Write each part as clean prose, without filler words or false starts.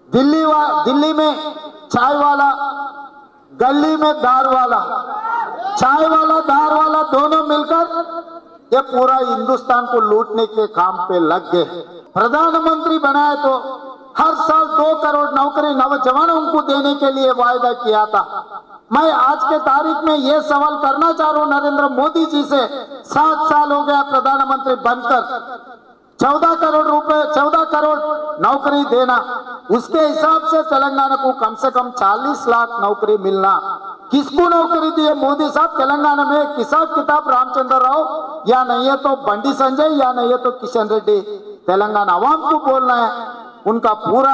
दिल्ली में चाय वाला, गली में दार वाला, चाय वाला दार वाला दोनों मिलकर ये पूरा हिंदुस्तान को लूटने के काम पे लग गए। प्रधानमंत्री बनाए तो हर साल 2 करोड़ नौकरी नौजवानों को देने के लिए वायदा किया था। मैं आज के तारीख में ये सवाल करना चाह रहा हूं नरेंद्र मोदी जी से, 7 साल हो गया प्रधानमंत्री बनकर, 14 करोड़ नौकरी देना, उसके हिसाब से तेलंगाना को कम से कम 40 लाख नौकरी मिलना। किसको नौकरी दी है मोदी साहब? तेलंगाना में हिसाब किताब रामचंद्र राव या नहीं है तो बंडी संजय या नहीं है तो किशन रेड्डी। तेलंगाना आवाम को बोलना है उनका पूरा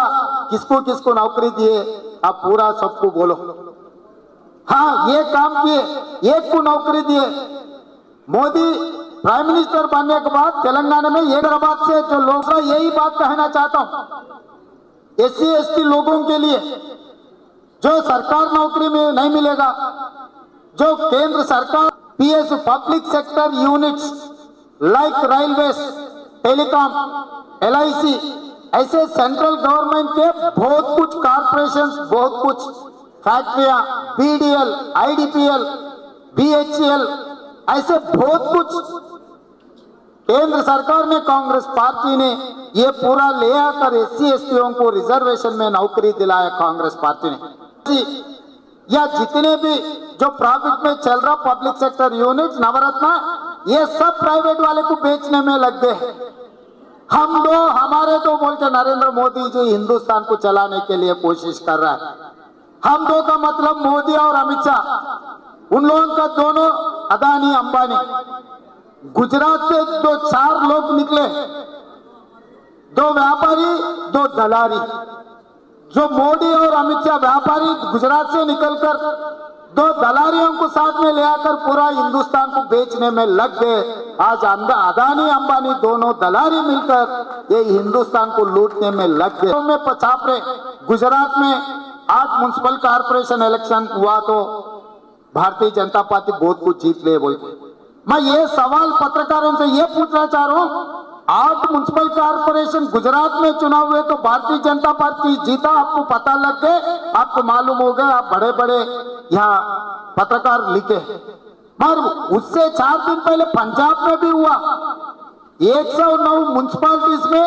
किसको किसको नौकरी दिए, आप पूरा सबको बोलो। हाँ, ये काम किए, एक को नौकरी दिए। मोदी प्राइम मिनिस्टर बनने के बाद तेलंगाना में हैदराबाद से जो लोग, यही बात कहना चाहता हूं, SC ST लोगों के लिए जो सरकार नौकरी में नहीं मिलेगा, जो केंद्र सरकार PSU public sector units like railways, telecom, LIC ऐसे सेंट्रल गवर्नमेंट के बहुत कुछ कॉर्पोरेशंस, बहुत कुछ फैक्ट्रियां, BDL, IDPL, BHEL ऐसे बहुत कुछ केंद्र सरकार ने, कांग्रेस पार्टी ने ये पूरा ले आकर SC STों को रिजर्वेशन में नौकरी दिलाया कांग्रेस पार्टी ने। या जितने भी जो प्रॉफिट में चल रहा पब्लिक सेक्टर यूनिट नवरत्ना, ये सब प्राइवेट वाले को बेचने में लग गए। हम दो हमारे दो बोल के नरेंद्र मोदी जी हिंदुस्तान को चलाने के लिए कोशिश कर रहा है। हम दो का मतलब मोदी और अमित शाह, उन लोगों का दोनों अदानी अंबानी। गुजरात से 4 लोग निकले, 2 व्यापारी 2 दलारी। जो मोदी और अमित शाह व्यापारी गुजरात से निकलकर 2 दलारियों को साथ में ले आकर पूरा हिंदुस्तान को बेचने में लग गए। आज अदानी अंबानी दोनों दलारी मिलकर ये हिंदुस्तान को लूटने में लग गए। में पछापरे गुजरात में आज म्युनिसिपल कॉर्पोरेशन इलेक्शन हुआ तो भारतीय जनता पार्टी बहुत कुछ जीत ले बोल के। मैं ये सवाल पत्रकारों से ये पूछना चाह रहा हूँ, 8 म्युनिसिपल कॉर्पोरेशन गुजरात में चुनाव हुए तो भारतीय जनता पार्टी जीता, आपको पता लग गए, आपको मालूम हो गया, आप बड़े बड़े यहाँ पत्रकार लिखे। पर उससे 4 दिन पहले पंजाब में भी हुआ, 109 म्युनिसिपालिटीज में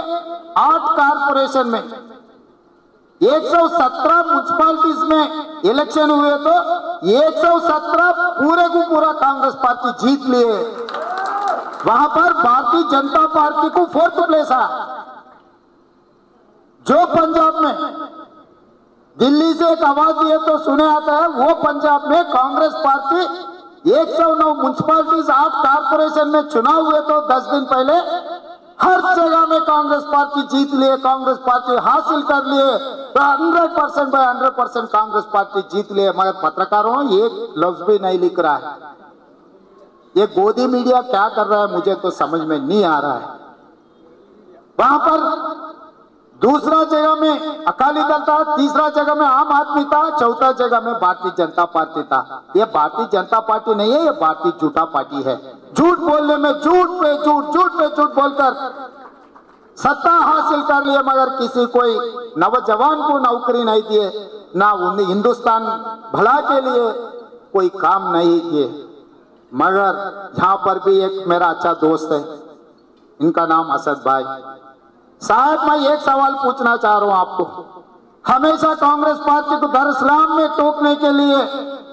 8 कॉर्पोरेशन में 117 म्युनिसिपालिटीज में इलेक्शन हुए तो 117 पूरे को पूरा कांग्रेस पार्टी जीत लिए। वहां पर भारतीय जनता पार्टी को 4th प्लेस आया। जो पंजाब में दिल्ली से एक आवाज दिए तो सुने आता है, वो पंजाब में कांग्रेस पार्टी 109 म्युनिसिपालिटीज 8 कॉर्पोरेशन में चुनाव हुए तो 10 दिन पहले हर जगह में कांग्रेस पार्टी जीत लिए, कांग्रेस पार्टी हासिल कर लिए, 100% बाय 100% कांग्रेस पार्टी जीत लिए। मगर पत्रकारों एक लफ्ज भी नहीं लिख रहा है। ये गोदी मीडिया क्या कर रहा है मुझे तो समझ में नहीं आ रहा है। वहां पर दूसरा जगह में अकाली दल था, तीसरा जगह में आम आदमी था, चौथा जगह में भारतीय जनता पार्टी था। ये भारतीय जनता पार्टी नहीं है, ये भारतीय झूठा पार्टी है। झूठ बोलने में झूठ पे झूठ बोलकर सत्ता हासिल कर लिए, मगर किसी कोई नौजवान को नौकरी नहीं दिए, ना उन्हें हिंदुस्तान भला के लिए कोई काम नहीं किए। मगर यहाँ पर भी एक मेरा अच्छा दोस्त है, इनका नाम असद भाई साहब। मैं एक सवाल पूछना चाह रहा हूं आपको। हमेशा कांग्रेस पार्टी को दर इस्लाम में टोकने के लिए,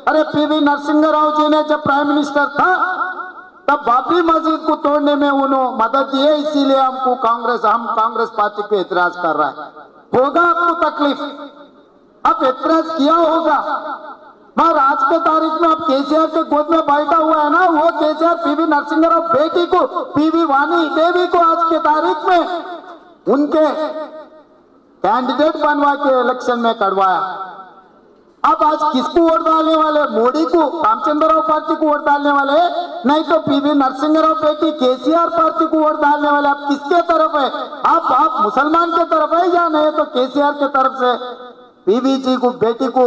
अरे PV नरसिंह राव जी ने जब प्राइम मिनिस्टर था तब बाबरी मस्जिद को तोड़ने में उन्होंने मदद दी है, इसीलिए हम कांग्रेस पार्टी पे एतराज कर रहा है। होगा आपको तकलीफ, अब एतराज किया होगा, मगर आज के तारीख में अब केसीआर के गोद में बैठा हुआ है ना, वो केसीआर PV नरसिंह राव बेटी को, PV वाणी देवी को आज के तारीख में उनके कैंडिडेट बनवा के इलेक्शन में करवाया। अब आज किसको वोट डालने वाले? मोदी को, रामचंद्र राव पार्टी को वोट डालने वाले, नहीं तो PV नरसिंह राव बेटी केसीआर पार्टी को वोट डालने वाले। आप किसके तरफ है? आप मुसलमान के तरफ है या नहीं तो केसीआर के तरफ से PV जी को, बेटी को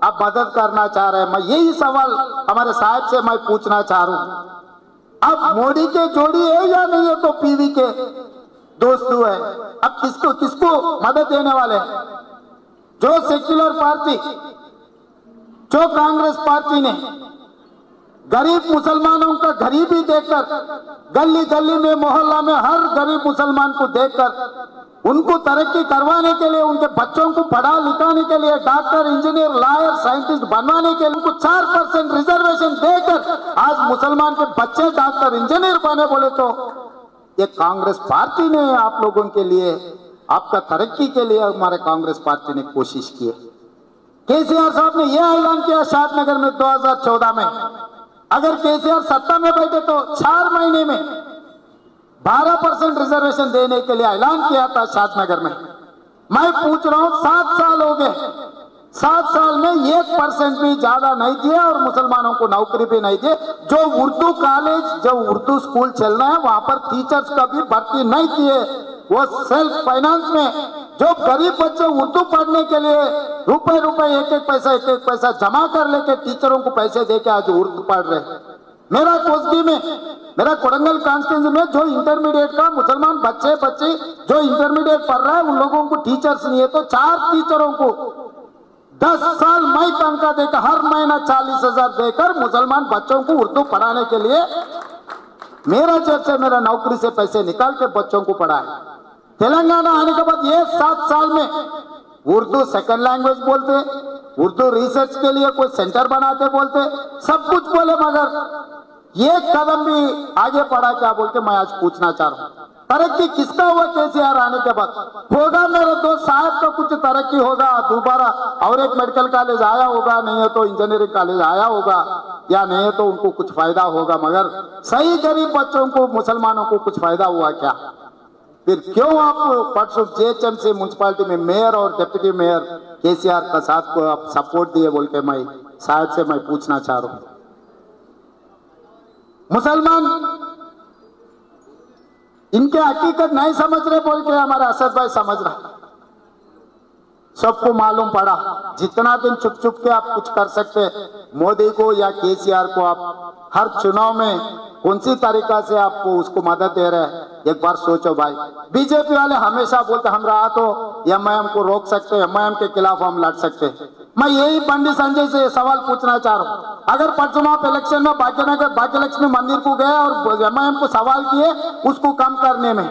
आप मदद करना चाह रहे हैं? मैं यही सवाल हमारे साहब से मैं पूछना चाह रहा हूं। अब मोदी के जोड़ी है या नहीं है तो PV के दोस्तों है। अब किसको मदद देने वाले हैं? जो सेक्युलर पार्टी, जो कांग्रेस पार्टी ने गरीब मुसलमानों का गरीबी देखकर, गली गली में मोहल्ला में हर गरीब मुसलमान को देखकर उनको तरक्की करवाने के लिए, उनके बच्चों को पढ़ा लिखाने के लिए, डॉक्टर, इंजीनियर, लॉयर, साइंटिस्ट बनवाने के लिए उनको 4% रिजर्वेशन देकर आज मुसलमान के बच्चे डॉक्टर, इंजीनियर बने बोले तो ये कांग्रेस पार्टी ने आप लोगों के लिए, आपका तरक्की के लिए हमारे कांग्रेस पार्टी ने कोशिश की है। केसीआर साहब ने यह ऐलान किया शादनगर में 2014 में, अगर केसीआर सत्ता में बैठे तो 4 महीने में 12% रिजर्वेशन देने के लिए ऐलान किया था शादनगर में। मैं पूछ रहा हूं 7 साल हो गए, 7 साल में 1% भी ज्यादा नहीं दिया और मुसलमानों को नौकरी भी नहीं दिए। जो उर्दू कॉलेज, जो उर्दू स्कूल चलना है वहां पर टीचर्स का भी भर्ती नहीं किए, वो सेल्फ फाइनेंस में जो गरीब बच्चे उर्दू पढ़ने के लिए रुपए एक एक पैसा जमा कर लेके टीचरों को पैसे देके आज उर्दू पढ़ रहे। मेरा कोसगी में, मेरा कोडंगल कॉन्स्टिट्यूंसी में जो इंटरमीडिएट का मुसलमान बच्चे जो इंटरमीडिएट पढ़ रहा है उन लोगों को टीचर्स नहीं है, तो 4 टीचरों को 10 साल मैं तनख्वाह देकर हर महीना 40,000 देकर मुसलमान बच्चों को उर्दू पढ़ाने के लिए मेरा जेब से, मेरा नौकरी से पैसे निकाल के बच्चों को पढ़ाए। तेलंगाना आने के बाद ये 7 साल में उर्दू सेकंड लैंग्वेज बोलते, उर्दू रिसर्च के लिए कोई सेंटर बनाते बोलते, सब कुछ बोले, मगर एक कदम भी आगे बढ़ा क्या बोल के मैं आज पूछना चाह रहा हूं। तरक्की किसका हुआ केसीआर आने के बाद? होगा मेरे दोस्त साहब का कुछ तरक्की होगा, दोबारा और एक मेडिकल कॉलेज आया होगा, नहीं है तो इंजीनियरिंग कॉलेज आया होगा, या नहीं है तो उनको कुछ फायदा होगा, मगर सही गरीब बच्चों को, मुसलमानों को कुछ फायदा हुआ क्या? फिर क्यों आप परसों जीएचएमसी म्युनिसिपालिटी में मेयर और डिप्टी मेयर केसीआर का साथ को आप सपोर्ट दिए बोल के मैं शायद से मैं पूछना चाह रहा हूं। मुसलमान इनके हकीकत नहीं समझ रहे बोल के हमारा असद भाई समझ रहा। सबको मालूम पड़ा, जितना दिन चुप चुप के आप कुछ कर सकते, मोदी को या केसीआर को आप हर चुनाव में कौन सी तरीका से आपको उसको मदद दे रहे हैं, एक बार सोचो भाई। बीजेपी वाले हमेशा बोलते हम रहा तो एमआईएम को रोक सकते, एमआईएम के खिलाफ हम लड़ सकते। मैं यही बंडी संजय से सवाल पूछना चाह रहा हूं, अगर परसों इलेक्शन में भाग्यलक्ष्मी मंदिर को गए और एमआईएम को सवाल किए उसको कम करने में,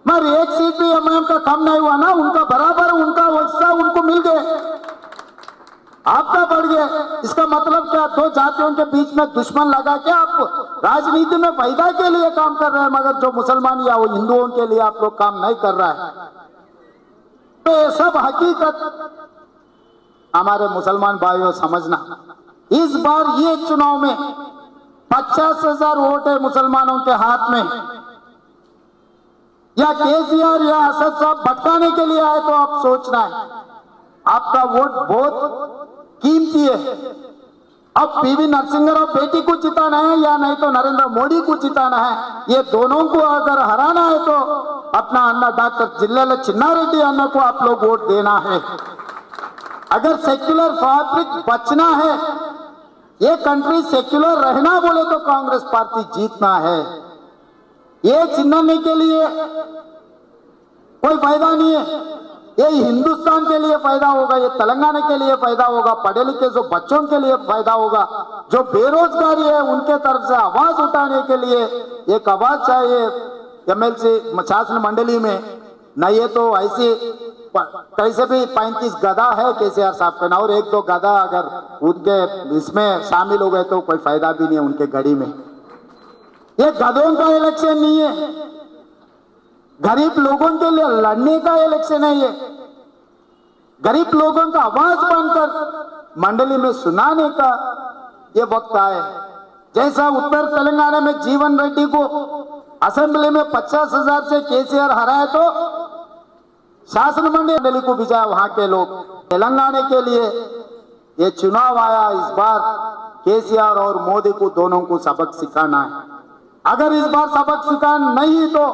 मगर एक सीट भी एमआईएम का कम नहीं हुआ ना, उनका बराबर, उनका हिस्सा उनको मिल गए, आपका बढ़ गया। इसका मतलब क्या? 2 जातियों के बीच में दुश्मन लगा के आप राजनीति में फायदा के लिए काम कर रहे हैं, मगर जो मुसलमान या वो हिंदुओं के लिए आप लोग काम नहीं कर रहा है। तो ये सब हकीकत हमारे मुसलमान भाइयों समझना। इस बार ये चुनाव में 50,000 वोट है मुसलमानों के हाथ में, या केसीआर या असद साहब भटकाने के लिए आए तो आप सोचना है, आपका वोट बहुत कीमती है। अब पीवी नरसिंह राव बेटी को जिताना है या नहीं तो नरेंद्र मोदी को जिताना है, ये दोनों को अगर हराना है तो अपना अन्ना डॉक्टर जिल्लेल चिन्नारेड्डी अन्ना को आप लोग वोट देना है। अगर सेक्युलर फैब्रिक बचना है, ये कंट्री सेक्युलर रहना बोले तो कांग्रेस पार्टी जीतना है। ये चिन्हने के लिए कोई फायदा नहीं है, ये हिंदुस्तान के लिए फायदा होगा, ये तेलंगाना के लिए फायदा होगा, पढ़े लिखे जो बच्चों के लिए फायदा होगा, जो बेरोजगारी है उनके तरफ से आवाज उठाने के लिए एक आवाज चाहिए एमएलसी शासन मंडली में। नहीं है तो ऐसे कैसे भी 35 गधा है केसीआर साहब का, और 1-2 गधा अगर उनके इसमें शामिल हो गए तो कोई फायदा भी नहीं है उनके घड़ी में। ये गधों का इलेक्शन नहीं है, गरीब लोगों के लिए लड़ने का इलेक्शन है। ये गरीब लोगों का आवाज बनकर मंडली में सुनाने का ये वक्त आए। जैसा उत्तर तेलंगाना में जीवन रेड्डी को असेंबली में 50,000 से केसीआर हराए तो शासन मंडली को भिजाया वहां के लोग। तेलंगाना के लिए ये चुनाव आया, इस बार केसीआर और मोदी को दोनों को सबक सिखाना है। अगर इस बार सबक सिखाना नहीं तो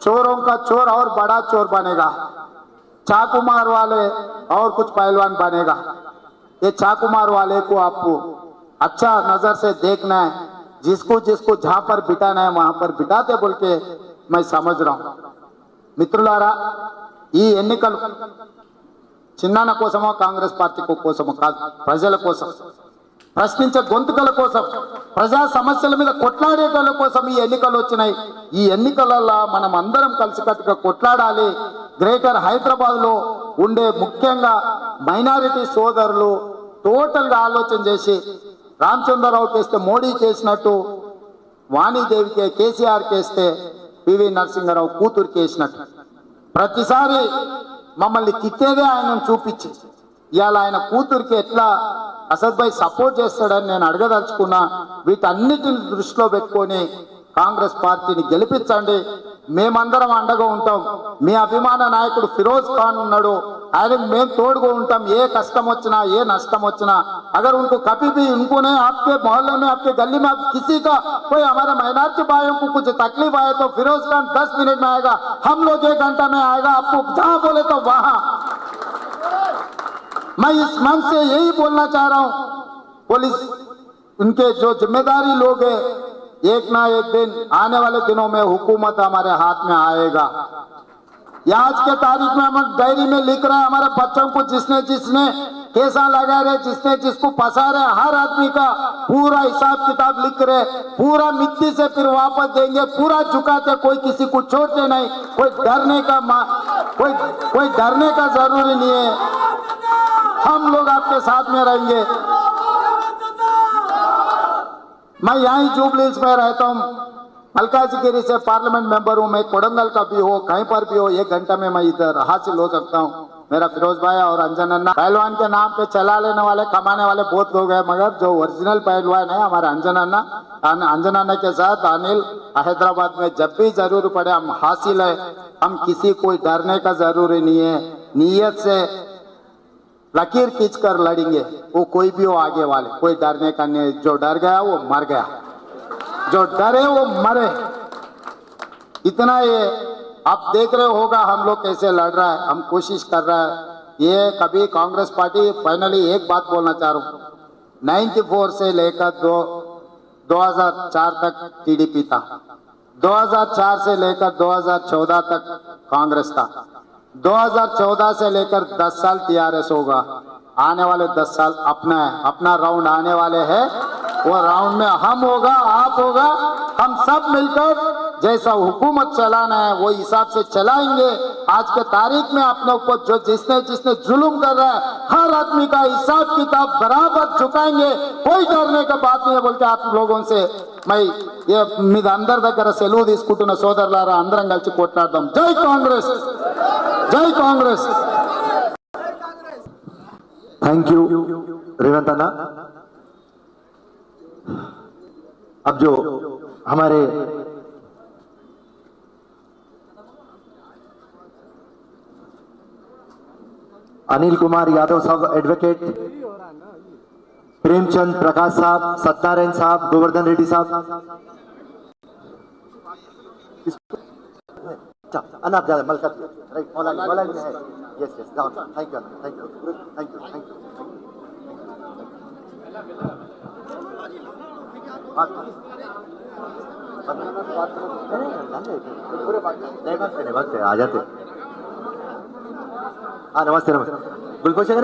चोरों का चोर और बड़ा चोर बनेगा, चाकुमार वाले और कुछ पहलवान बनेगा। ये चाकुमार वाले को आपको अच्छा नजर से देखना है, जिसको जिसको जहां पर बिठाना है वहां पर बिठाते बोल के मैं समझ रहा हूं। మిత్రులారా, ఈ ఎన్నికలు చిన్నాన కోసమో కాంగ్రెస్ పార్టీ కోసమో కాదు, ప్రజల కోసం, ప్రశ్నించే గొంతుకల కోసం, ప్రజా సమస్యల మీద కొట్లాడేటోళ్ళ కోసం ఈ ఎన్నికలు వచ్చినాయి. ఈ ఎన్నికలలో మనం అందరం కలిసికట్టుగా కొట్లాడాలి. గ్రేటర్ హైదరాబాద్ లో ఉండే ముఖ్యంగా మైనారిటీ సోదరులు టోటల్ గా ఆలోచన చేసి రామచంద్రరావు కేస్తే మోడీ చేసినట్టు, వాణిదేవికే కేసీఆర్ కేస్తే పివి నరసింహారావు కూతురు కేసినట్టు ప్రతిసారి మమ్మల్ని తిట్టేదే ఆయనను చూపించి ఇవాళ ఆయన కూతురికి ఎట్లా అసద్ భాయ్ సపోర్ట్ చేస్తాడని నేను అడగదలుచుకున్నా. వీటన్నిటిని దృష్టిలో పెట్టుకొని కాంగ్రెస్ పార్టీని గెలిపించండి. మేమందరం అండగా ఉంటాం. మీ అభిమాన నాయకుడు ఫిరోజ్ ఖాన్ ఉన్నాడు, ఆయనకు మేము తోడుగా ఉంటాం. ఏ కష్టం వచ్చినా ఏ నష్టం వచ్చినా अगर उनको कभी भी उनको ने आपके मोहल्ले में आपके गली में किसी का कोई हमारे माइनॉरिटी भाइयों को कुछ तकलीफ आए तो फिरोज खान 10 मिनट में आएगा, हम लोग 1 घंटा में आएगा, आपको जहां बोले तो वहां। मैं इस मन से यही बोलना चाह रहा हूं, पुलिस उनके जो जिम्मेदारी लोग हैं, एक ना एक दिन आने वाले दिनों में हुकूमत हमारे हाथ में आएगा। ये आज के तारीख में हम डायरी में लिख रहे हैं हमारे बच्चों को, जिसने जिसने केसा लगा रहे, जिसने जिसको फंसा रहे, हर आदमी का पूरा हिसाब किताब लिख रहे, पूरा मिट्टी से फिर वापस देंगे, पूरा झुकाते, कोई किसी को छोड़ते नहीं। कोई डरने का जरूरी नहीं है, हम लोग आपके साथ में रहेंगे। मैं यहीं जुबली हिल्स में रहता हूँ, मलकाजीगिरी से पार्लियामेंट मेंबर हूँ। मैं कोडंगल का भी हो, कहीं पर भी हो, 1 घंटा में मैं इधर हासिल हो सकता हूँ। मेरा फिरोज भाई और अंजन अन्ना पहलवान के नाम पे चला लेने वाले कमाने वाले बहुत लोग हैं, मगर जो ओरिजिनल पहलवान है हमारे अंजन अन्ना के साथ अनिल हैदराबाद में जब भी जरूर पड़े हम हासिल है। हम किसी को डरने का जरूरी नहीं है, नीयत से लकीर खींच कर लड़ेंगे, वो कोई भी हो आगे वाले, कोई डरने का नहीं। जो डर गया वो मर गया, जो डरे वो मरे, इतना ये आप देख रहे होगा हम लोग कैसे लड़ रहा है, हम कोशिश कर रहा है। ये कभी कांग्रेस पार्टी, फाइनली एक बात बोलना चाह रहा हूँ, 94 से लेकर 2004 तक टीडीपी था, 2004 से लेकर 2014 तक कांग्रेस था, 2014 से लेकर 10 साल टीआरएस होगा। आने वाले 10 साल अपना राउंड आने वाले हैं, वो राउंड में हम होगा, आप होगा, हम सब मिलकर जैसा हुकूमत चलाना है वो हिसाब से चलाएंगे। आज के तारीख में अपने ऊपर जो जिसने जुल्म कर रहा है, हर आदमी का हिसाब किताब बराबर झुकाएंगे, कोई डरने का बात नहीं है बोल के आप लोगों से मैं ये మీద అందరి దగ్గర సెలవు తీసుకుంటున్న సోదరులారా, అందరం కలిసి కొట్లాడదాం. జై కాంగ్రెస్, జై కాంగ్రెస్. थैंक यू रेवंत अन्ना। अब जो हमारे अनिल कुमार यादव साहब, एडवोकेट प्रेमचंद प्रकाश साहब, सत्यानारायण साहब, गोवर्धन रेड्डी साहब, अन्ना आप ज्यादा मलका राइट मौलाना में है। Yes yes down. Thank you thank you thank you thank you. पूरे बात आ जाते। हाँ नमस्ते नमस्ते, गुलफोशन